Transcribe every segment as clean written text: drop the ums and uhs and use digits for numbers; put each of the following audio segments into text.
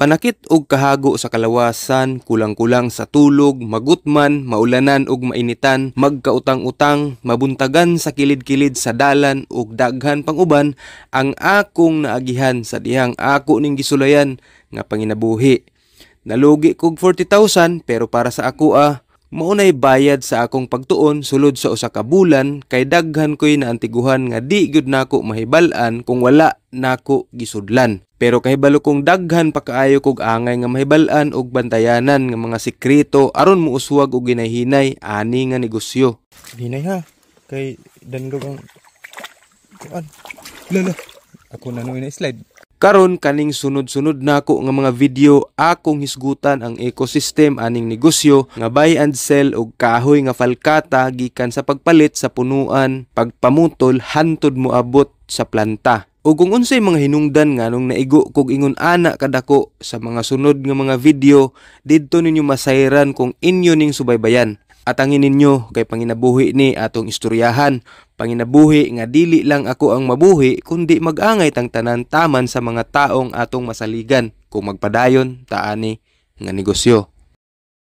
Panakit og kahago sa kalawasan, kulang-kulang sa tulog, magutman, maulanan ug mainitan, magkautang-utang, mabuntagan sa kilid-kilid sa dalan ug daghan pang uban ang akong naagihan sa dihang ako ning gisulayan nga panginabuhi. Nalugi kog 40,000 pero para sa ako maunay bayad sa akong pagtuon sulod sa usa ka bulan kay daghan ko'y naantiguhan nga di gyud nako mahibal-an kung wala nako gisudlan. Pero kahibalo kong daghan pa kaayo kog angay nga mahibal-an og bantayanan nga mga sekreto aron muuswag og ginayhinay ani nga negosyo. Hinay ha, kay dandog ang kuan. Lala, ako na nung ina-slide. Karon kaning sunod-sunod nako nga mga video akong hisgutan ang ecosystem aning negosyo nga buy and sell og kahoy nga falkata gikan sa pagpalit sa punuan, pagpamutol hantod moabot sa planta. O kung unsay mga hinungdan nga nung naigo kog ingon ana kadako sa mga sunod nga mga video, didto ninyo masayran kung inyo ning subaybayan. Atangin ninyo kay panginabuhi ni atong istoryahan. Panginabuhi nga dili lang ako ang mabuhi kundi mag-angay tang tanan taman sa mga taong atong masaligan kung magpadayon taani nga negosyo.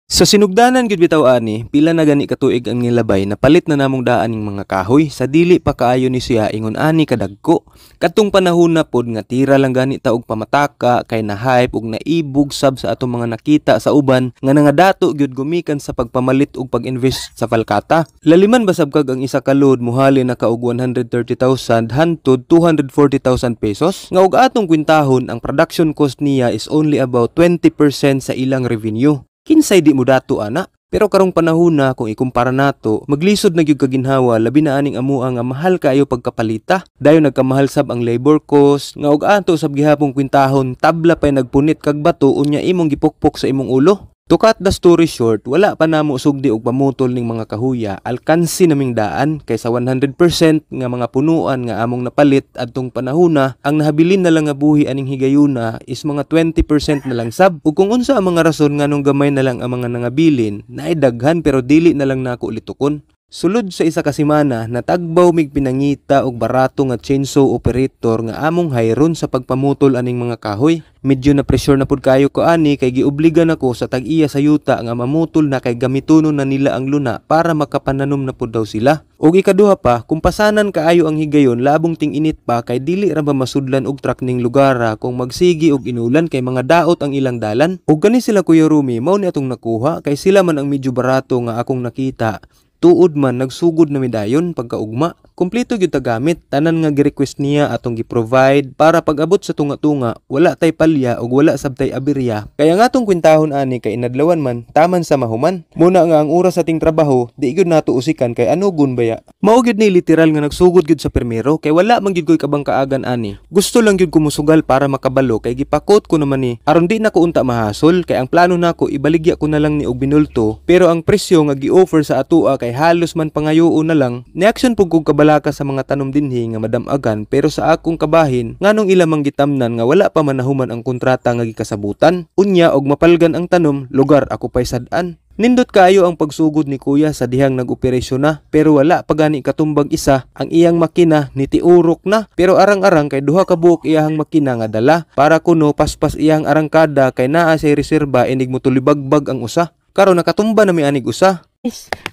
Sa sinugdanan gyud bitaw ani, pila na gani katuig ang nilabay na palit na namong daan ning mga kahoy sa dili pa kaayo ni siya ingon ani kadagko. Katong panahon na pod nga tira lang gani ta og pamataka kay na hype ug naibog sab sa atong mga nakita sa uban nga nangadato gyud gumikan sa pagpamalit ug pag-invest sa falkata. Laliman basab kag ang isa ka load muhali na ka og 130,000 hantod 240,000 pesos nga og atong kwintahon ang production cost niya is only about 20% sa ilang revenue. Kinsay di mo dato ana? Pero karong panahon na kung ikumpara nato, maglisod na gyud kaginhawa labi na aning amua nga mahal kaayo pagkapalita. Dayon nagkamahal sab ang labor cost nga og ato sab gihapong kwintahon tabla pay nagpunit kag bato unya imong gipukpok sa imong ulo. To cut the story short, wala pa namo sugdi og pamutol ning mga kahuya, alkansi naming daan kaysa 100% nga mga punuan nga among napalit adtong panahona, ang nahabilin na lang nga buhi aning higayuna is mga 20% na lang sab. Ug kung unsa ang mga rason nganong gamay na lang ang mga nangabilin, naay daghan pero dili na lang nako litukon. Sulod sa isa ka semana, natagbaw mig pinangita og barato nga chainsaw operator nga among hayron sa pagpamutol aning mga kahoy. Medyo na pressure na pud kayo ko ani kay giobligan ako sa tag-iya sa yuta nga mamutol na kay gamitonon na nila ang luna para makapananom na pud daw sila. Og ikaduha pa, kung pasanan kaayo ang higayon labong ting init pa kay dili ra ba masudlan og truck ning lugara kung magsigi og inulan kay mga daot ang ilang dalan. Og kani sila Kuya Rumi mao ni atong nakuha kay sila man ang medyo barato nga akong nakita. Tuod man nagsugod na midayon pagkaugma. Kompleto gyud ta gamit, tanan nga gi-request niya atong gi-provide para pag-abot sa tunga-tunga, wala tay palya ug wala sabtay aberya. Kaya nga atong kwintahon ani kay inadlawan man taman sa mahuman. Muna nga ang oras sa ating trabaho, di gyud nato usikan kay anugon baya. Mao gyud ni literal nga nagsugod gyud sa permero kay wala man gyud koy kabangkaagan ani. Gusto lang gyud ko musugal para makabalo kay gipakot ko naman ni aron di na ko unta mahasol kay ang plano nako ibaligya ko na lang ni og binulto, pero ang presyo nga gi-offer sa atoa kay halos man pangayoon na lang. Ni-action pug kog kabalaka sa mga tanom dinhi nga madam-agan pero sa akong kabahin nganong ilamang gitamnan nga wala pa manahuman ang kontrata nga gikasabutan. Unya og mapalgan ang tanom, lugar ako pay sad-an. Nindot kaayo ang pagsugod ni Kuya sa dihang nag-operasyon na pero wala pa gani katumbag isa ang iyang makina nitiurok na pero arang-arang kay duha ka buok iyang makina nga dala para kuno paspas iyang arangkada kay naa say reserba inig mo tulibagbag ang usa. Karon nakatumba na mi anig usa.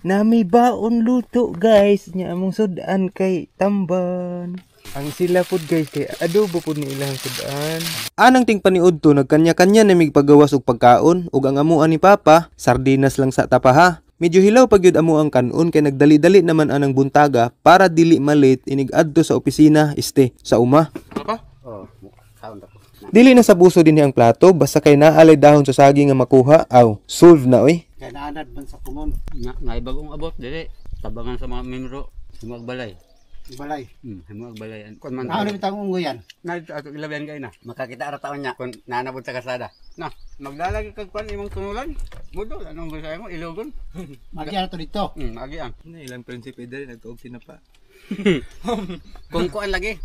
Nami baon luto guys nya among sudan kay tamban. Ang sila pud guys kay adobo pud ni ilang sudan. Anang ting paniudto nagkanya-kanya na migpagawas og pagkaon ug ang amuan ni Papa sardinas lang sa tapaha. Medyo hilaw pag yun amo ang kanon kay nagdali-dali naman anang buntaga para dili malate inig adto sa opisina sa uma. Papa? Oh, sound ako. Dili na sa buso din ang plato basta kay naalay dahon sa saging nga makuha. Aw, solve na oy. Kaya naanad man sa kumon. Naibagong abot, dili. Tabangan sa mga membro. Himagbalay. Balay? Himagbalay. Kung man... Ano bitang ungo yan? Ato ilabihan kayo na. Makakita ara taon niya kung naanabot sa kasada. Na, maglalagi kagpan imong tunulan. Budol, anong gusto mo? Ilogon? Magian to dito? Magian. Ilang prinsipe dali, nagkaog sinapa. Kung kuan lagi.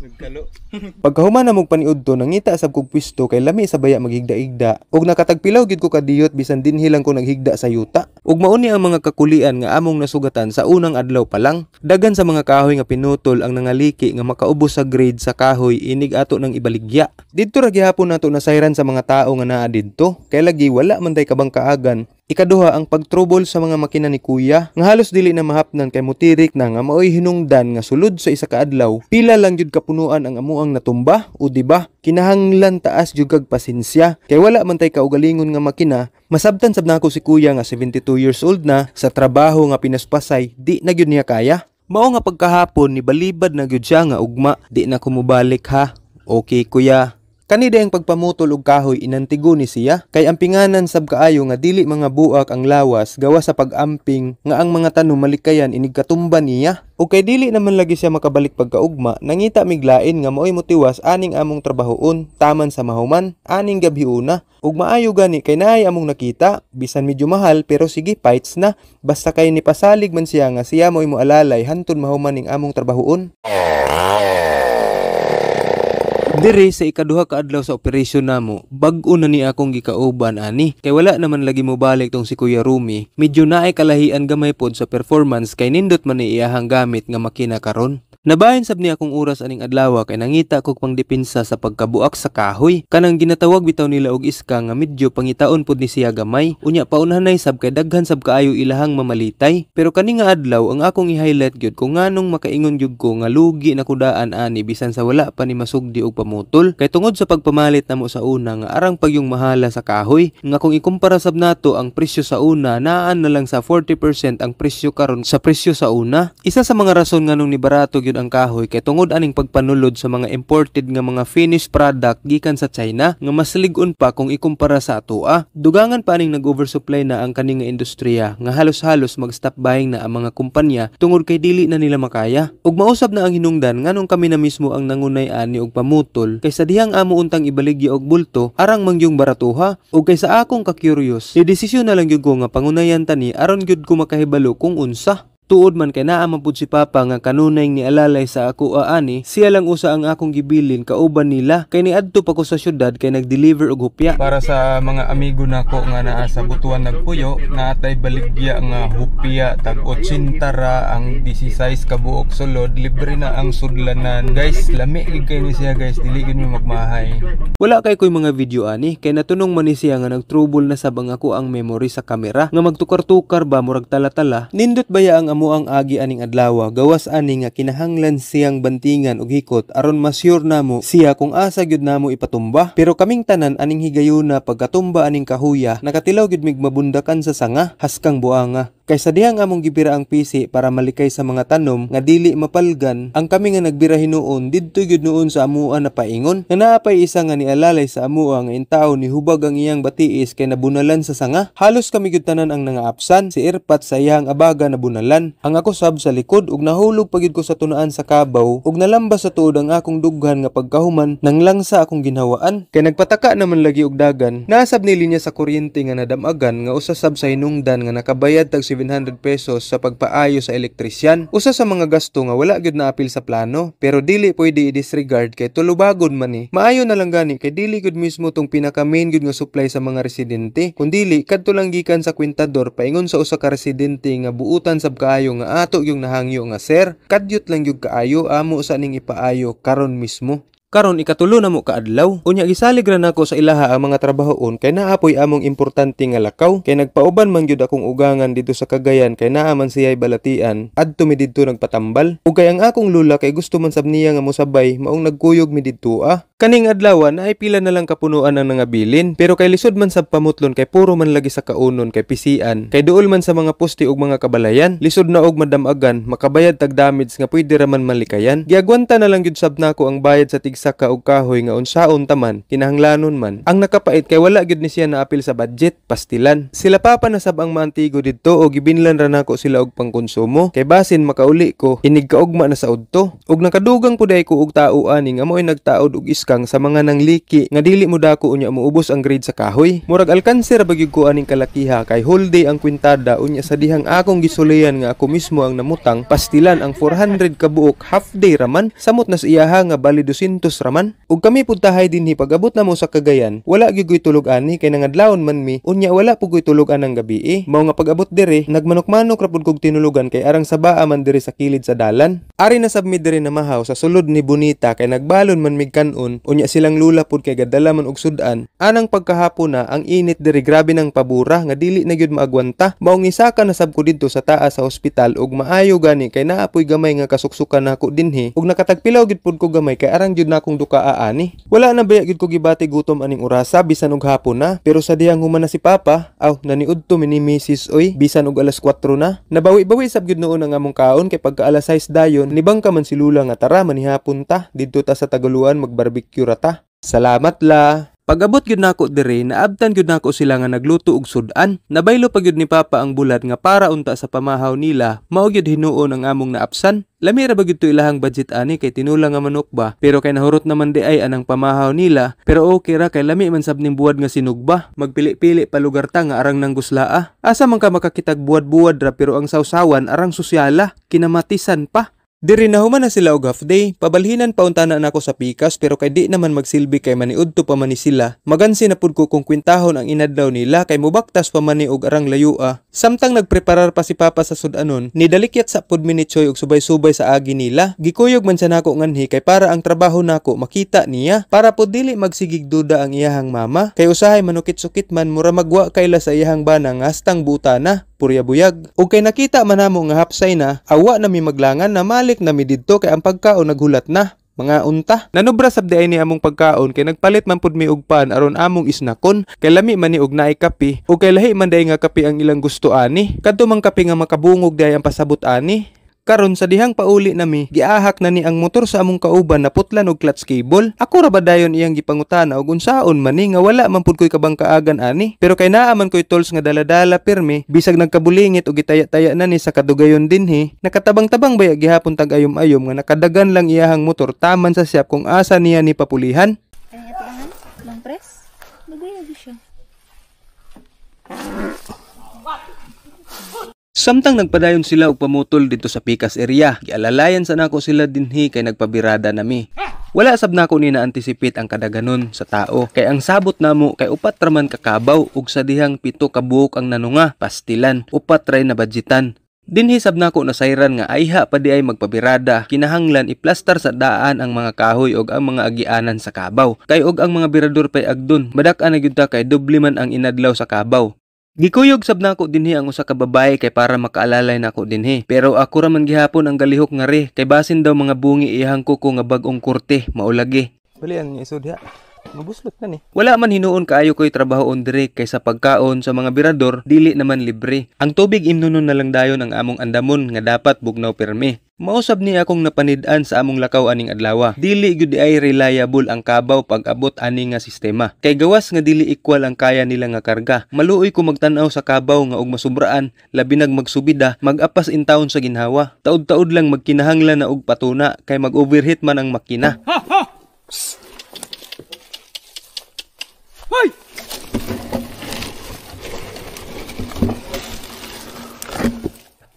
Pagkahuman na mong paniudto, nangita sab kog pwesto kay lami sa baya maghigda-igda. Og nakatagpilaw gid ko kadiyot bisan dinhi lang ko naghigda sa yuta. Og mauni ang mga kakulian nga among nasugatan sa unang adlaw pa lang. Dagan sa mga kahoy nga pinutol ang nangaliki nga makaubos sa grade sa kahoy inig ato nang ibaligya. Didto ra gihapon nato nasayran sa mga tao nga naa didto. Kay lagi wala man tay kabang kaagan. Ikaduha ang pagtrubol sa mga makina ni kuya nga halos dili na mahapnan kay mutirik na nga maoy hinungdan nga sulod sa isa ka adlaw pila lang jud kapunuan ang amuang natumba o diba kinahanglan taas jud kag pasensya kay wala man tay kaugalingon nga makina. Masabtan sab nako si kuya nga 72 years old na sa trabaho nga pinaspasay di na gyud niya kaya. Mao nga pagkahapon ni balibad na gyud siya nga ugma di na ko mobalik ha. Okay kuya. Kanida ang pagpamutol og kahoy inantigo ni siya kay ang pinganan sab kaayo nga dili mga buak ang lawas gawa sa pag-amping nga ang mga tanom malikayan inig katumba niya. O kay dili naman lagi siya makabalik pagkaugma, nangita miglain nga mo'y motiwas aning among trabahoon taman sa mahuman aning gabiuna. Ug maayo gani kay naay among nakita, bisan medyo mahal pero sige fights na basta kay ni pasalig man siya nga siya mo'y moalalay hantud mahuman ning among trabahoon. Dire sa ikaduha ka adlaw sa operasyon namo, bag-o na ni akong gikauban ani. Kay wala naman lagi mo balik tong si Kuya Rumi. Medyo naay kalahian gamay pod sa performance kay nindot man ni iyahang gamit nga makina karon. Nabahin sab ni akong oras aning adlaw kay nangita kog pangdepensa sa pagkabuak sa kahoy. Kanang ginatawag bitaw nila og iska nga medyo pangitaon pod ni siya gamay. Unya paunhanay sab kay daghan sab kaayo ilahang mamalitay. Pero kani nga adlaw ang akong i-highlight gyud kung nganong makaingon gyud ko nga lugi na kudaan ani bisan sa wala pa ni masugdi og pamutol. Kay tungod sa pagpamalit namo sa una nga arang pagyong mahala sa kahoy nga kung ikumpara sab nato ang presyo sa una naan na lang sa 40% ang presyo karon sa presyo sa una. Isa sa mga rason nganong ni barato ang kahoy kay tungod aning pagpanulod sa mga imported nga mga finished product gikan sa China nga mas lig-on pa kung ikumpara sa atoa. Dugangan pa aning nag-oversupply na ang kaning nga industriya nga halos-halos mag-stop buying na ang mga kumpanya tungod kay dili na nila makaya. Ug mausab na ang hinungdan nganong kami na mismo ang nangunay ani og pamutol kay sa dihang amo untang ibaligya og bulto arang mangyong baratuha. Ug kay sa akong ka-curious, ni desisyon na lang gyud ko nga pangunayan tani aron gyud ko makahibalo kung unsa. Tuod man kay naa man pud si Papa nga kanunay ni alalay sa ako ani, siya lang usa ang akong gibilin kauban nila kay niadto pa ko sa syudad kay nag-deliver og hupya. Para sa mga amigo nako nga naa sa Butuan nagpuyo, naatay baligya nga hupya tag 80 ra ang 16 ka buok sulod, libre na ang sudlanan. Guys, lami gid kay ni siya guys, dili gid mi magmahay. Wala kay koy mga video ani kay natunong man ni siya nga nag-trouble na sabang ako ang memory sa kamera nga magtukar-tukar ba murag tala-tala. Nindot baya ang ang agi aning adlaw gawas ani nga kinahanglan siyang bantingan og hikot aron ma-sure namo siya kung asa gyud namo ipatumba. Pero kaming tanan aning higayuna pagkatumba aning kahuya nakatilaw gyud mig mabundakan sa sanga haskang buanga. Kaysa dihang among gibira ang pisi para malikay sa mga tanom nga dili mapalgan, ang kami nga nagbira hinuon didto gyud noon sa amuan na paingon nga naapay isa nga nialalay sa amua nga intao ni hubag ang iyang batiis kay nabunalan sa sanga. Halos kami gyud tanan ang nangaapsan, si Irpat sa iyang abaga nabunalan. Ang ako sab sa likod ug nahulog pagid ko sa tunaan sa kabaw ug nalambas sa tuod ang akong dughan nga pagkahuman nang langsa akong ginhawaan. Kay nagpataka naman lagi og dagan, nasab ni linya sa kuryente nga nadamagan nga usa sab sa hinungdan nga nakabayad tag 700 pesos sa pagpaayo sa elektrisyan. Usa sa mga gasto nga wala gyud naapil sa plano pero dili pwede i-disregard kay tulubagon man ni. Maayo na lang gani kay dili gyud mismo tong pinaka main gyud nga supply sa mga residente kundi kadto lang gikan sa kwintador paingon sa usa ka residente nga buutan sab kaayo nga ato yung nahangyo nga sir kadyot lang gyud kaayo amo sa ning ipaayo karon mismo. Karon ikatulo na mo kaadlaw. Unya gisalig ra nako sa ilaha ang mga trabahoon kay naapoy among importante nga lakaw kay nagpauban man gyud akong ugangan dito sa Cagayan kay naa man siya'y balatian adto mi didto nagpatambal. Ug kay ang akong lula kay gusto man sab niya nga mosabay maong nagkuyog mi didto Kaning adlaw na ay pila na lang kapunuan ang nangabilin pero kay lisod man sab pamutlon kay puro man lagi sa kaunon kay pisian kay duol man sa mga poste ug mga kabalayan lisod na og madamagan makabayad tag damage nga pwede ra man malikayan. Giagwanta na lang gyud sab nako ang bayad sa tig tigsa ka og kahoy nga unsaon taman kinahanglanon man. Ang nakapait kay wala gyud ni siya naapil sa budget, pastilan. Sila papa nasab ang maantigo didto og gibinlan ra nako sila og pangkonsumo kay basin makauli ko inig kaugma na sa udto. Og nakadugang puday ko og tao ani nga mo'y nagtaod og iskang sa mga nangliki nga dili mo dako unya moubos ang grade sa kahoy. Murag alkanser bagyud ko aning kalakiha kay whole day ang kwintada unya sa dihang akong gisulian nga ako mismo ang namutang, pastilan ang 400 ka buok half day raman, samot na sa iyaha nga bali 200 raman. Ug kami pudtahay dinhi pag-abot na mo sa Cagayan, wala gyud koy tulog ani kay nangadlawon man mi, unya wala pud koy tulog anang gabi. Mao nga pag-abot dire, nagmanok-manok ra pud kog tinulugan kay arang sa baa man dire sa kilid sa dalan. Ari na sab mi dire na mahaw sa sulod ni Bonita kay nagbalon man mig kanon, unya silang lula pud kay gadala man og sudan. Anang pagkahapon na ang init dire grabe nang pabura nga dili na gyud maagwanta. Mao ngisaka na sab ko didto sa taas sa ospital ug maayo gani kay naapoy gamay nga kasuksukan nako dinhi ug nakatagpilaw gid pud ko gamay kay arang jud na akong dukaa ani. Wala na baya gid ko gibati gutom aning orasa bisan og hapon na, pero sa dihang human na si papa, naniudto ni Mrs. oy bisan og alas 4 na. Nabawi-bawi sab gid noon ang among kaon kay pagka alas 6 dayon nibang ka man si Lula nga tara manihapon ta didto ta sa Tagaluan magbarbecue ra ta. Salamat la. Pag-abot gyud nako dire, naabtan gyud nako sila nga nagluto og sudan. Nabaylo pa gyud ni papa ang bulat nga para unta sa pamahaw nila, mao gyud hinuon ang among naapsan. Lami ra ba gyud to ilahang budget ani kay tinula nga manok ba, pero kay nahurot naman di ay anang pamahaw nila, pero okay ra kay lami man sab ning buwad nga sinugba. Magpili-pili pa lugar ta nga arang nang guslaa. Asa man ka makakitag buwad-buwad ra pero ang sawsawan arang sosyala, kinamatisan pa. Diri na human na sila og half day, pabalhinan paunta na nako sa pikas pero kay di naman magsilbi kay maniudto pa man ni sila. Magansi na pud ko kung kwintahon ang inadlaw nila kay mubaktas pa man ni og arang layua. Samtang nagpreparar pa si papa sa sudanon, nidalikyat sa pud minitsoy og subay-subay sa agi nila. Gikuyog man siya nako nganhi kay para ang trabaho nako makita niya, para pud dili magsigig duda ang iyahang mama. Kay usahay manukit-sukit man mura magwa kayla sa iyahang bana nga hastang buta na. Purya-buyag. O kay nakita man namo nga hapsay na, awa na mi maglangan na malik na mi didto kay ang pagkaon naghulat na. Mga unta. Nanubra sab di ay ni among pagkaon kay nagpalit man pud mi og pan aron among isnakon. Kay lami man ni og naay kape o kay lahi man day nga kape ang ilang gusto ani. Kadto mang kape nga makabungog day ang pasabot ani. Karon sa dihang pauli nami, giahak na ni ang motor sa among kauban na putlan og clutch cable. Ako ra ba dayon iyang gipangutana og unsaon man ni nga wala man pud koy kabangkaagan ani. Pero kay naa man koy tools nga dala-dala pirmi, bisag nagkabulingit og gitaya-taya na ni sa kadugayon dinhi, nakatabang-tabang baya gihapon tag ayom-ayom nga nakadagan lang iyahang motor taman sa siyap kung asa niya ni papulihan. Ay atuangan, mang press. Nagayag siya. Samtang nagpadayon sila og pamutol dito sa Pikas area, gialalayan sa nako sila dinhi kay nagpabirada nami. Wala sab nako ni na-anticipate ang kadaganon sa tao, kay ang sabot namo kay upat raman kakabaw ug sa dihang 7 ka buok ang nanunga, pastilan, upat ray na budgetan. Dinhi sab nako nasayran nga ayha pa di ay magpabirada, kinahanglan iplastar sa daan ang mga kahoy ug ang mga agianan sa kabaw. Kay og ang mga birador pay agdon, madak-an na gyud ta kay doble man ang inadlaw sa kabaw. Gikuyog sab nako dinhi ang usa ka babae kay para makaalalay nako dinhi. Pero ako ra man gihapon ang galihok nga re kay basin daw mga bungi iyang kuko nga bag-ong kurte maulagi. Balian ni isod ha. Mabuslot na ni. Wala man hinuon kaayo ko'y trabahoon dire kay sa pagkaon sa mga birador dili naman libre. Ang tubig imnunon na lang dayon ang among andamon nga dapat bugnaw pirmi. Mausab ni akong napanid-an sa among lakaw aning adlaw. Dili gyud ay reliable ang kabaw pag abot ani nga sistema. Kay gawas nga dili equal ang kaya nila nga karga. Maluoy ko magtan-aw sa kabaw nga og masubraan, labi nag magsubida, mag-apas in taon sa ginhawa. Taud-taud lang magkinahanglan na og patuna kay mag-overheat man ang makina. Hoy!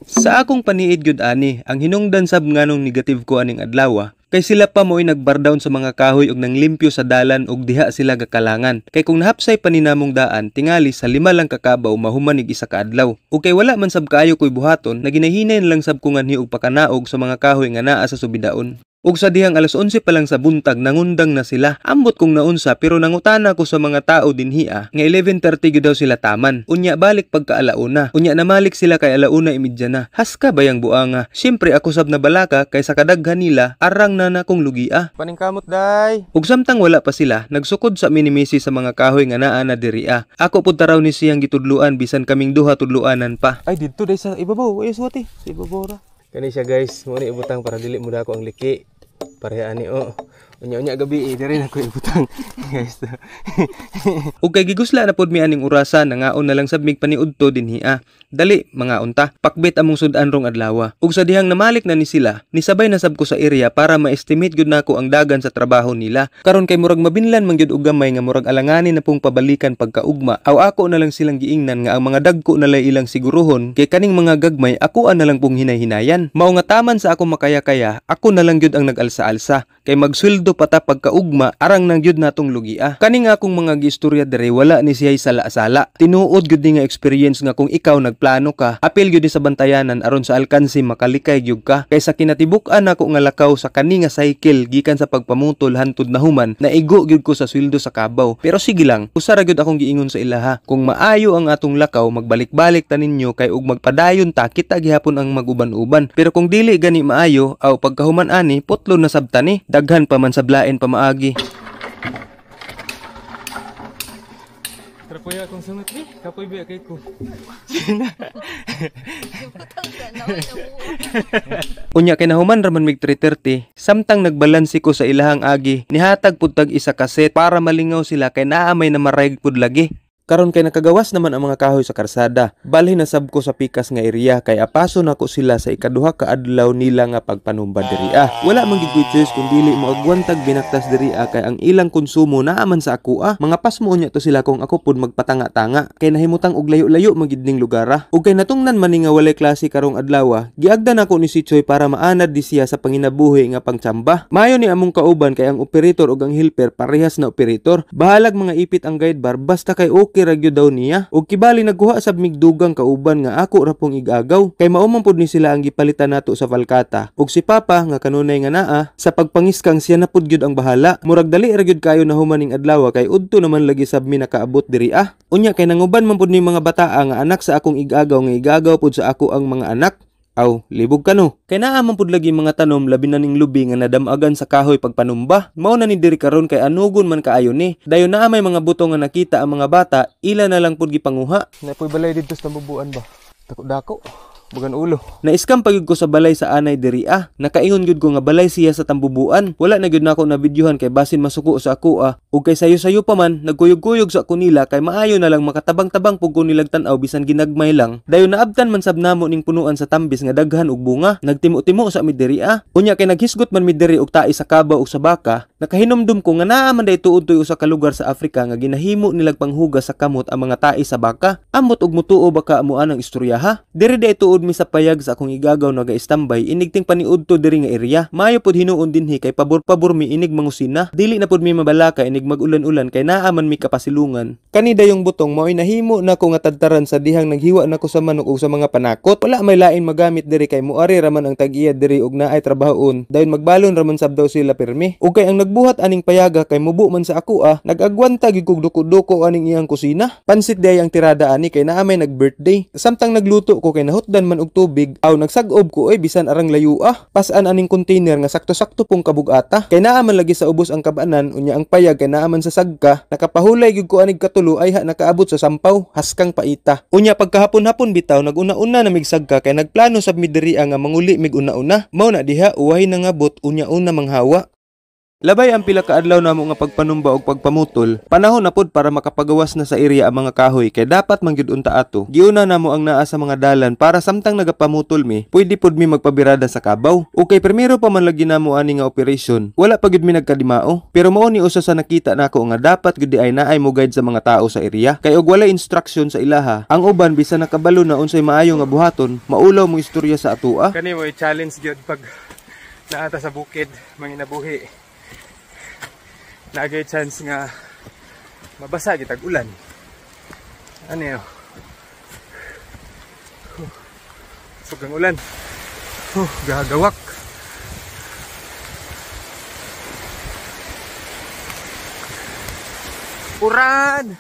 Sa akong paniid gyud ani, ang hinungdan sab nganong negative ko aning adlaw, kay sila pa mo'y nagbardown sa mga kahoy og nanglimpyo sa dalan og diha sila gakalangan. Kay kung nahapsay pa ni namong daan, tingali sa 5 lang kakabaw mahumanig isa ka adlaw. O kay wala man sab kaayo ko'y buhaton, naginahinay lang sab ko nganhi og pakanaog sa mga kahoy nga naa sa subidaon. Ug sa dihang alas 11 pa lang sa buntag nangundang na sila. Ambot kong naunsa pero nangutana ko sa mga tao dinhi nga 11:30 gyud daw sila taman. Unya balik pagka alauna. Unya namalik sila kay alauna imidya na. Haska bayang buanga. Syempre ako sab na balaka kay sa kadaghan nila arang na nakong lugia. Paningkamot day. Ug samtang wala pa sila, nagsukod sa minimisi sa mga kahoy nga naa na diri. Ako pud taraw ni siyang gitudluan bisan kaming duha tudluanan pa. Ay didto day sa ibabaw, ay suwati. Sa ibabaw ra. Kani siya guys, mo ni ibutang para dili mo dako ang liki. Parehani Unya gabi diri na ko ibutang. Guys. Ug kay gigusla na pod mi aning orasan nangaon na lang sab mig paniudto dinhi. Dali mga unta, pakbit among sudan rong adlaw. Ug sa dihang namalik na ni sila, nisabay na sab ko sa area para ma-estimate gyud nako ang dagan sa trabaho nila. Karon kay murag mabinlan man gyud og gamay nga murag alanganin na pong pabalikan pagkaugma. Aw ako na lang silang giingnan nga ang mga dagko na lay ilang siguruhon kay kaning mga gagmay ako na lang pong hinay-hinayan. Mao nga taman sa ako makaya-kaya, ako na lang gyud ang nag-alsa-alsa. Kay magsweldo pata pagkaugma arang nang gyud natong lugia. Kani nga akong mga giistorya dere wala ni siya'y sala-sala. Tinuod gyud ni nga experience nga kung ikaw nagplano ka, apil gyud ni sa bantayanan aron sa alkansi makalikay gyud ka. Kaysa kinatibuk-an ako nga lakaw sa kani nga cycle gikan sa pagpamutol hantud na human, naigo gyud ko sa sweldo sa kabaw. Pero sige lang, usa ra gyud akong giingon sa ilaha. Kung maayo ang atong lakaw, magbalik-balik ta ninyo kay ug magpadayon ta kita gihapon ang maguban-uban. Pero kung dili gani maayo aw pagkahuman ani putlo na sabtani. Daghan pa man sablain pa maagi. Trapoy akong sungot ni, kapoy biya kay ko. Unya kay nahuman raman mig 3:30, samtang nagbalansi ko sa ilahang agi, nihatag pud tag isa kaset para malingaw sila kay naamay na marayg pud lagi. Karon kay nakagawas naman ang mga kahoy sa karsada. Balhin na sab ko sa pikas nga area kay apaso nako sila sa ikaduha ka adlaw nila nga pagpanumba diri. Wala man gid choice kun dili mo agwantag binaktas diri kay ang ilang konsumo naaman sa ako. Mga pasmo unya to sila kung ako pud magpatanga-tanga kay nahimutang og layo-layo magid ning lugar. Ug kay natungnan man ni nga walay klase karong adlaw, giagdan ako ni si Choy para maanad di siya sa panginabuhi nga pangtsamba. Mayo ni among kauban kay ang operator ug ang helper parehas na operator. Bahalag mga ipit ang guide bar basta kay okay ra gyud daw niya. Ug kibali nagkuha sab mig dugang kauban nga ako ra pong igagaw kay mao man pud ni sila ang gipalitan nato sa Valcata. Ug si Papa nga kanunay nga naa sa pagpangiskang siya na pud gyud ang bahala. Murag dali ra gyud kayo na humaning adlaw kay udto naman lagi sab mi nakaabot diri. Unya kay nanguban man pud ni mga bataa nga anak sa akong igagaw nga igagaw pud sa ako ang mga anak. Aw, libog ka no. Kay naaman pud lagi mga tanom labi na ning lubi nga nadamagan sa kahoy pagpanumba. Mao na ni diri karon kay anugon man kaayo ni. Dayon naa may mga buto nga nakita ang mga bata, ila na lang pud gipanguha. Napoy balay didto sa tambubuan ba? Dako-dako. Bugan ulo. Na-scam pagid ko sa balay sa anay diri. Nakaingon gyud ko nga balay siya sa tambubuan. Wala na gyud nako na videohan kay basin masuko sa ako. Ug kay sayo-sayo pa man nagkuyog-kuyog sa ako nila kay maayo na lang makatabang-tabang pug ko nilag tan-aw bisan ginagmay lang. Dayon naabtan man sab namo ning punuan sa tambis nga daghan og bunga. Nagtimo-timo sa mid diri. Unya kay naghisgot man mid diri og tae sa kabaw ug sa baka. Nakahinomdum ko nga naa man day tuod toy usa ka lugar sa Afrika nga ginahimo nilag panghugas sa kamot ang mga tae sa baka. Amot og mutuo baka amuan ang istorya. Diri day tuod mi sa payag sa akong igagaw naga-istambay inigting paniudto diri nga area. Maayo pod hinuon dinhi kay pabor-pabor mi inig mangusina. Dili na pod mi mabalaka inig mag-ulan-ulan kay naa man mi kapasilungan. Kani dayong butong mao'y nahimo na ko nga tadtaran sa dihang naghiwa nako sa manok ug sa mga panakot. Wala may lain magamit diri kay muari raman ang tag-iya diri ug naay trabahoon. Dayon magbalon raman sab daw sila pirmi. Ug kay ang nagbuhat aning payaga kay mubo man sa ako nag-agwanta gid kog duko-duko aning iyang kusina. Pansit day ang tirada ani kay naa may nag-birthday. Samtang nagluto ko kay nahutdan man og tubig aw nagsag-ob ko bisan arang layo pasan aning container nga sakto-sakto pong kabugata kay naa man lagi sa ubos ang kabanan unya ang payag kay naa man sa sagka nakapahulay gyud ko anig katulo ay nakaabot sa sampaw haskang paita unya pagkahapon-hapon bitaw naguna-una na mig sagka kay nagplano sab mi diri nga manguli mig una-una mao na diha uwahi na ngabot unya una manghawa. Labay ang pila ka adlaw namo nga pagpanumba og pagpamutol. Panahon na pod para makapagawas na sa area ang mga kahoy kay dapat man gyud unta ato. Giuna namo ang naa sa mga dalan para samtang nagapamutol mi, pwede pod mi magpabirada sa kabaw. Okay, primero pa man lagi namo ani nga operation. Wala pa gyud mi nagkadimao, pero mao ni usa sa nakita nako nga dapat gyud ay naay mo guide sa mga tao sa area. Kay og walay instruction sa ilaha, ang uban bisan nakabalo na unsay maayo nga buhaton, maulaw mo istorya sa atoa. Kani mo challenge gyud pag naata sa bukid manginabuhi. Nagay chance nga mabasa kitag ulan. Ano yun? Sugang ulan. Gagawak. Uran!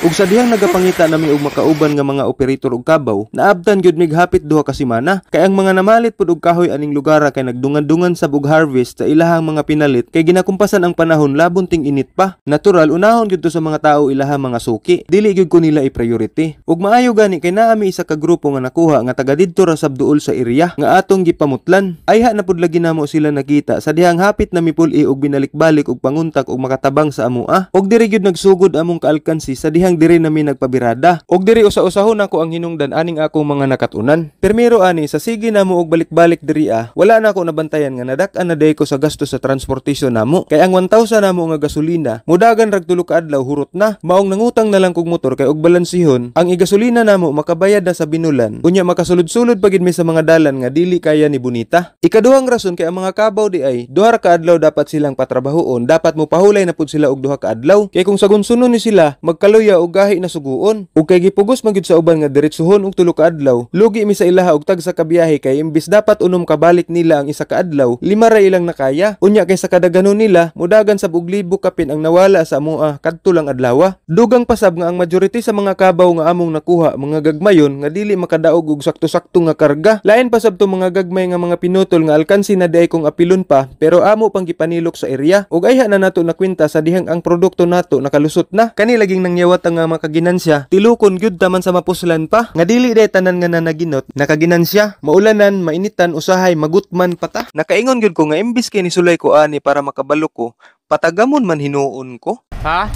Ug sa dihang nagapangita nami og makauban nga mga operator og kabaw, naabtan gyud mig hapit duha ka semana kay ang mga namalit pud og kahoy aning lugara kay nagdungan-dungan sa bug harvest sa ilahang mga pinalit kay ginakumpasan ang panahon labon ting init pa. Natural unahon gyud to sa mga tawo ilahang mga suki. Dili gyud ko nila i-priority. Ug maayo gani kay naami isa ka grupo nga nakuha nga taga didto ra sab duol sa area nga atong gipamutlan. Ayha na pud lagi namo sila nakita sa dihang hapit na mipul-i og binalik-balik og panguntak og makatabang sa amoa. Og diri gyud nagsugod among kaalkansi sa dihang diri nami nagpabirada. Og diri usa-usahon ako ang hinungdan aning akong mga nakatunan. Permiro ani sa sige namo og balik-balik diri wala na ako nabantayan nga nadak-an na day ko sa gasto sa transportasyon namo. Kay ang 1,000 namo nga gasolina, mudagan rag tulo ka adlaw hurot na. Maong nangutang na lang kog motor kay og balansihon, ang igasolina namo makabayad na sa binulan. Unya makasulod-sulod pagid mi sa mga dalan nga dili kaya ni Bonita. Ikaduhang rason kay ang mga kabaw di ay duha ka adlaw dapat silang patrabahoon, dapat mo pahulay na pud sila og duha ka adlaw. Kay kung sagunsunon ni sila, magkaluya og gahi na suguon. Ug kay gipugos man gyud sa uban nga diretsuhon og tulo ka adlaw, lugi mi sa ilaha og tag sa kabiyahe kay imbis dapat unom kabalik nila ang isa ka adlaw, 5 ra ilang nakaya. Unya kay sa kadaganon nila, mudagan sa buglibo kapin ang nawala sa amoa kadto lang adlaw. Dugang pasab nga ang majority sa mga kabaw nga among nakuha mga gagmayon nga dili makadaog og sakto-sakto nga karga. Lain pasab to mga gagmay nga mga pinutol nga alkansi na diay kong apilon pa pero amo pang gipanilok sa area. Ug ayha na nato nakwenta sa dihang ang produkto nato nakalusot na. Kani laging nangyawat ang makaginansya, tilukon gyud taman sa mapuslan pa. Nga dili day tanan nga nanaginot, nakaginansya, maulanan, mainitan, usahay, magutman pata. Nakaingon gyud ko nga imbis kay nisulay ko ani para makabalo ko, patagamon man hinuon ko. Ha?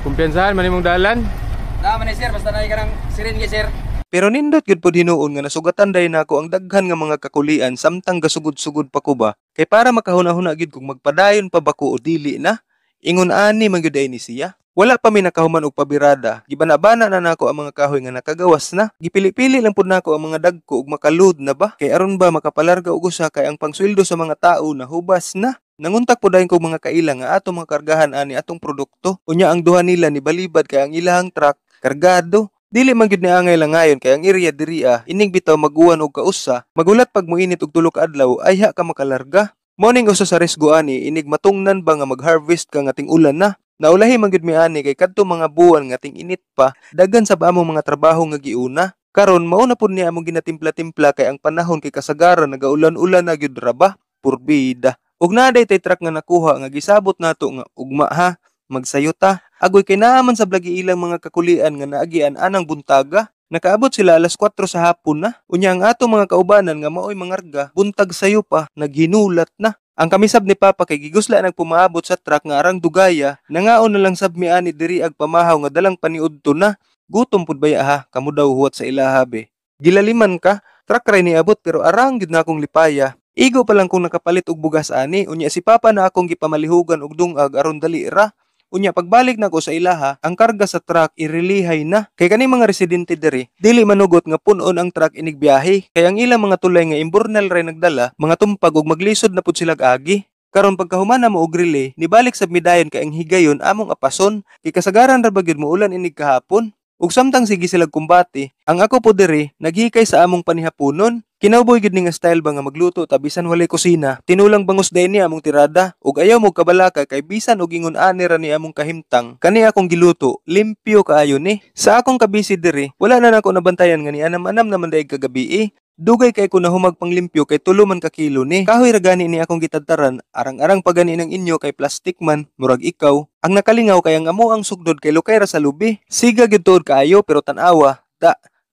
Kumpiyansahan man imong dalan? Naman ni sir, basta na ikarang sirin gi sir. Pero nindot gyud pod hinuon nga nasugatan day nako ang daghan nga mga kakulian samtang gasugod-sugod pa ko ba. Kay para makahuna-huna gyud kung magpadayon pa ba ko o dili na. Ingon ani man gyud ay ni siya. Wala pa mi nakahuman og pabirada. Gibana-bana na nako ang mga kahoy nga nakagawas na. Gipili-pili lang pud nako ang mga dagko ug makalud na ba. Kay aron ba makapalarga og usa kay ang pangsweldo sa mga tao na hubas na. Nanguntak po dayon kog mga kailang nga atong mga kargahan ani atong produkto. Unya ang duha nila ni balibad kay ang ilahang truck kargado. Dili man gyud ni angay lang ngayon kay ang area diri ining bitaw maguwan og kausa. Magulat pag muinit og tulo ka adlaw ayha ka makalarga. Morning usa sa resgo ani inig matungnan ba nga mag-harvest ka nga ting ulan na. Naulahi man gyud mi ani kay kadto mga buwan nga ting init pa, daghan sa among mga trabaho nga giuna. Karon mao na pud ni among ginatimpla-timpla kay ang panahon kay kasagaran nagaulan-ulan na gyud ra ba. Purbida. Ug naday tay truck nga nakuha nga gisabot nato nga ugma ha, magsayota. Agoy kay naaman sa blagi ilang mga kakulian nga naagian anang buntaga. Nakaabot sila alas 4 sa hapon na. Unya ang atong mga kaubanan nga maoy mangarga, buntag sayo pa, naghinulat na. Ang kamisab ni Papa kay gigusla nagpumaabot sa truck nga arang dugaya, nangaon na lang sab mi ani diri ag pamahaw nga dalang paniudto na. Gutom pud baya ha, kamo daw huwat sa ilaha be. Gilaliman ka, truck ray ni abot pero arang gid na akong lipaya. Igo pa lang kung nakapalit og bugas ani, unya si Papa na akong gipamalihugan og dungag aron dali ra. Unya pagbalik nako sa ilaha, ang karga sa truck irelihay na. Kay kani mga residente diri, dili manugot nga punon ang truck inig biyahe. Kay ang ilang mga tulay nga imburnal ray nagdala, mga tumpag og maglisod na pud sila agi. Karon pagkahuman na mo og relay, nibalik sa midayon kay ang higayon among apason. Kay kasagaran ra ba gyud mo ulan inig kahapon. Ug samtang sige sila kumbati, ang ako po diri naghikay sa among panihaponon. Kinauboy gid ni nga style ba nga magluto ta bisan walay kusina. Tinulang bangus day ni among tirada ug ayaw mo kabalaka kay bisan og ingon ani ra ni among kahimtang. Kani akong giluto, limpyo kaayo ni. Sa akong kabisi diri, wala na nako nabantayan nga ni anam-anam naman day kagabi. Dugay kay ko na humag panglimpyo kay tulo man ka kilo ni. Kahoy ra gani ni akong gitadtaran, arang-arang pagani ng inyo kay plastic man, murag ikaw. Ang nakalingaw kay ang amo ang sugdod kay lukay ra sa lubi. Siga gyud tuod kaayo pero tan-awa.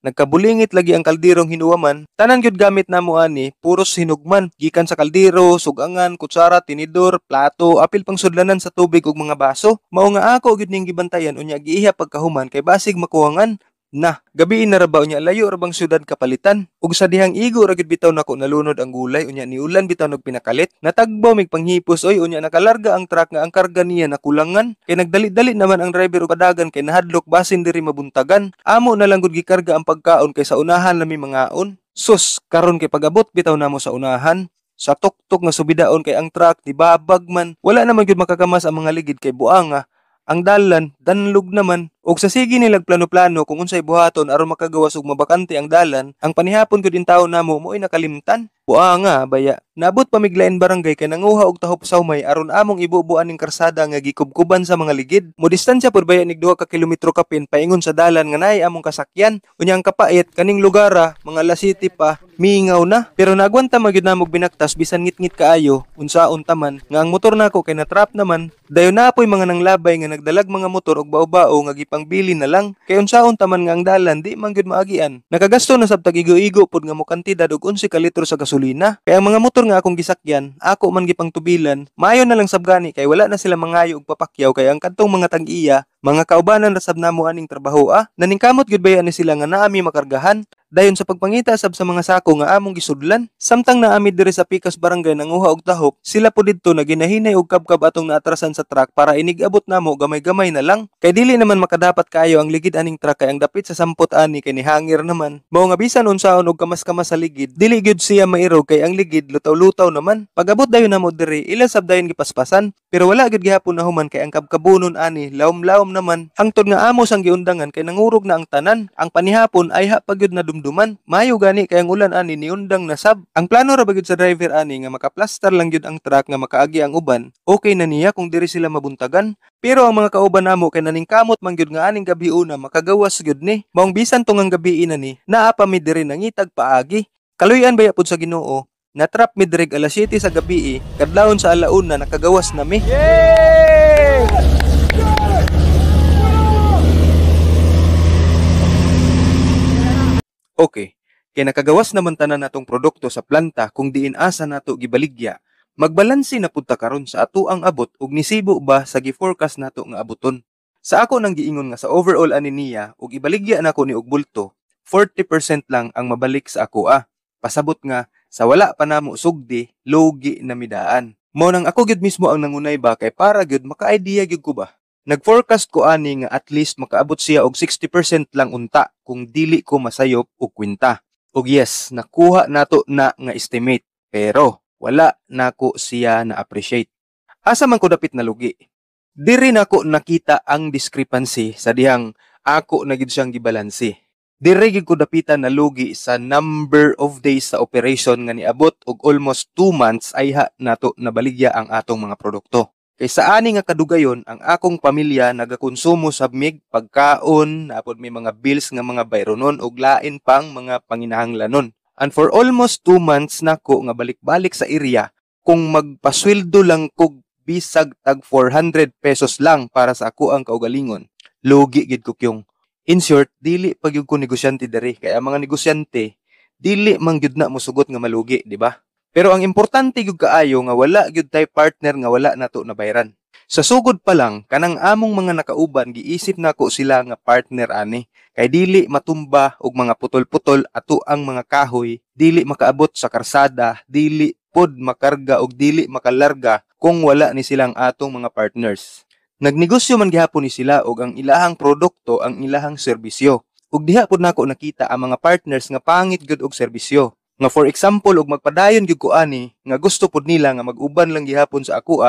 Nagkabulingit lagi ang kaldirong hinuwaman. Tanan gyud gamit namo ani, puros hinugman. Gikan sa kaldero, sugangan, kutsara, tinidor, plato, apil pang sudlanan sa tubig ug mga baso. Mao nga ako gyud ning gibantayan unya giiha pagkahuman kay basig makuwangan. Na, gabi na ra ba unya layo ra bang syudad kapalitan? Ug sa dihang igo ra gid bitaw nako nalunod ang gulay unya ni ulan bitaw nagpinakalit. Natagbaw mig panghipos oy unya nakalarga ang truck nga ang karga niya nakulangan. Kay nagdali-dali naman ang driver og padagan kay nahadlok basin diri mabuntagan. Amo na lang gud gikarga ang pagkaon kay sa unahan lami mangaon. Sus, karon kay pag-abot bitaw namo sa unahan. Sa tuktok nga subidaon kay ang truck di babag man. Wala naman gyud makakamas ang mga ligid kay buanga. Ang dalan danlog naman. Og sa sige nilag plano-plano kung unsay buhaton aron makagawas og mabakante ang dalan, ang panihapon gud in tawo namo mo'y nakalimtan. Buha nga baya. Nabot pamiglain barangay kay nanguha og tahop sawmay aron among ibubuan ning karsada nga gikubkuban sa mga ligid. Mo distansya pod baya nig 2 ka kilometro kapin paingon sa dalan nga naay among kasakyan. Unyang kapait kaning lugara mga alas 7 pa miingaw na. Pero nagwanta magyud namog binaktas bisan ngit-ngit kaayo unsaon taman nga ang motor nako kay natrap naman. Dayon na apoy mga nanglabay nga nagdalag mga motor og bao-bao nga gipangbili na lang. Kay unsaon taman nga ang dalan di man gyud maagian. Nakagasto na sab tagigo-igo pod nga mo kantidad og 11 ka litro sa gasolina. Kay ang mga motor nga akong gisakyan, ako man gipang tubilan, maayo na lang sab gani kay wala na sila mangayo og papakyaw kay ang kadtong mga tag-iya, mga kaubanan ra sab namo aning trabaho naningkamot gyud baya ni sila nga naami makargahan. Dayon sa pagpangita sab sa mga sako nga among gisudlan, samtang naami diri sa Pikas Barangay nanguha og tahop, sila po didto na ginahinay og kabkab atong naatrasan sa truck para inigabot namo gamay-gamay na lang. Kay dili naman makadapat kayo ang ligid aning truck kay ang dapit sa sampot ani kay ni hangir naman. Mao nga bisan unsaon og kamas-kamas sa ligid, dili gyud siya mairog kay ang ligid lutaw-lutaw naman. Pagabot dayon namo diri, ila sab dayon gipaspasan, pero wala gyud gihapon nahuman kay ang kabkabunon ani lawom-lawom naman. Hangtod nga amo sang giundangan kay nangurog na ang tanan. Ang panihapon ay ha pagyud na dumduman. Mayo gani kay ang ulan ani niundang na sab. Ang plano ra bagid sa driver ani nga makaplastar lang gyud ang truck nga makaagi ang uban. Okay na niya kung diri sila mabuntagan. Pero ang mga kauban namo kay naningkamot man gyud nga aning gabi una makagawas gyud ni. Maong bisan tong ang gabi ina ni, naa pa mi diri nangitag paagi. Kaluyan baya pud sa Ginoo. Natrap mi diri alas 7 sa gabi kadlawon sa alauna nakagawas na mi. Yay! Okay, kay nakagawas naman tanan natong produkto sa planta kung diin asa nato gibaligya. Magbalansi na punta karon sa ato ang abot ug nisibo ba sa gi-forecast nato nga abuton. Sa ako nang giingon nga sa overall ani niya ug ibaligya nako ni og bulto, 40% lang ang mabalik sa ako Pasabot nga sa wala pa namo sugdi, logi na midaan. Mao nang ako gyud mismo ang nangunay ba kay para gyud maka-idea gyud ko ba. Nag-forecast ko ani nga at least makaabot siya og 60% lang unta kung dili ko masayop og kwenta. Og yes, nakuha nato na nga estimate, pero wala nako siya na-appreciate. Asa man ko dapit na lugi. Diri nako nakita ang discrepancy sa dihang ako na gid siyang gibalansi. Diri gid ko dapitan na lugi sa number of days sa operation nga niabot og almost 2 months ay ha nato nabaligya ang atong mga produkto. Kay sa ani nga kadugayon, ang akong pamilya nagakonsumo sa mig pagkaon, napod may mga bills nga mga bayronon ug lain pang mga panginahanglanon. And for almost 2 months nako nga balik-balik sa area, kung magpasweldo lang kog bisag tag 400 pesos lang para sa ako ang kaugalingon, lugi gid ko kyong. In short, dili pa gyud ko negosyante diri kay ang mga negosyante dili man gyud na mosugot nga malugi, di ba? Pero ang importante gyud kaayo nga wala gyud tay partner nga wala nato nabayaran. Sa sugod pa lang kanang among mga nakauban giisip nako sila nga partner ani kay dili matumba og mga putol-putol ato ang mga kahoy, dili makaabot sa karsada, dili pod makarga og dili makalarga kung wala ni silang atong mga partners. Nagnegosyo man gihapon ni sila og ang ilahang produkto ang ilahang serbisyo. Ug diha pod nako nakita ang mga partners nga pangit gyud og serbisyo. Nga for example og magpadayon gyud ko ani nga gusto pod nila nga mag-uban lang gihapon sa ako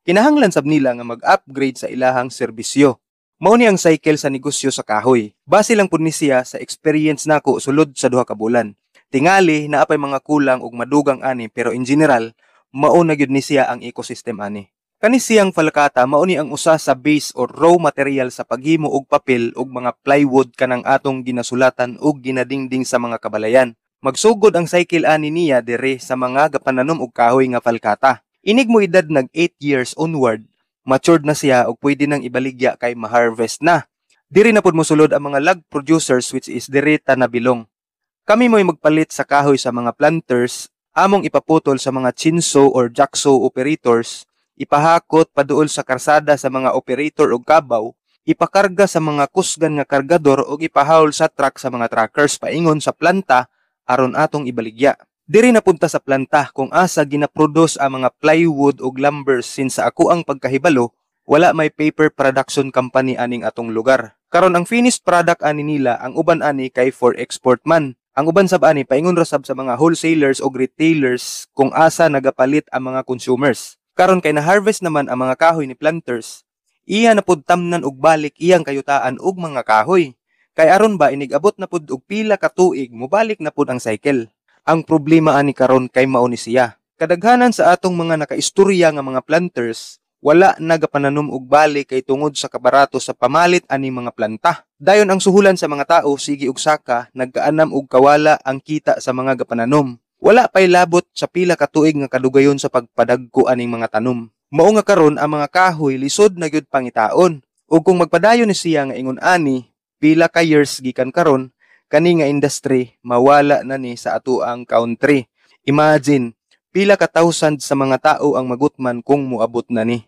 kinahanglan sab nila nga mag-upgrade sa ilahang serbisyo. Mao ni ang cycle sa negosyo sa kahoy. Base lang pod ni siya sa experience nako sulod sa 2 ka bulan. Tingali naapay mga kulang ug madugang ani pero in general mao na gyud ni siya ang ecosystem ani. Kani siyang falkata mao ni ang usa sa base or raw material sa paghimo og papel ug mga plywood kanang atong ginasulatan ug ginadingding sa mga kabalayan. Magsugod ang cycle ani niya dire sa mga gapananom og kahoy nga falkata. Inig mo edad nag 8 years onward, matured na siya ug pwede nang ibaligya kay ma-harvest na. Diri na pod mosulod ang mga log producers which is diri ta nabilong. Kami mo'y magpalit sa kahoy sa mga planters, among ipaputol sa mga chinsaw or jacksaw operators, ipahakot paduol sa karsada sa mga operator o kabaw, ipakarga sa mga kusgan nga kargador o ipahawol sa truck sa mga truckers paingon sa planta aron atong ibaligya. Diri napunta sa planta kung asa ginaproduce ang mga plywood o lumber since sa ako ang pagkahibalo, wala may paper production company aning atong lugar. Karon ang finished product ani nila ang uban ani kay for export man. Ang uban sab ani paingon ra sab sa mga wholesalers o retailers kung asa nagapalit ang mga consumers. Karon kay na-harvest naman ang mga kahoy ni planters, Iya na pud tamnan og balik iyang kayutaan og mga kahoy. Kay aron ba inigabot na pud og pila ka tuig mobalik na pud ang cycle. Ang problema ani karon kay mao ni siya. Kadaghanan sa atong mga nakaistorya nga mga planters, wala nagapananom og balik kay tungod sa kabarato sa pamalit ani mga planta. Dayon ang suhulan sa mga tao sige og saka nagkaanam og kawala ang kita sa mga gapananom. Wala pay labot sa pila ka tuig nga kadugayon sa pagpadagko aning mga tanom. Mao nga karon ang mga kahoy lisod na gyud pangitaon. Ug kung magpadayon ni siya nga ingon ani, pila ka years gikan karon, kani nga industry mawala na ni sa atoang country. Imagine, pila ka thousand sa mga tao ang magutman kung moabot na ni.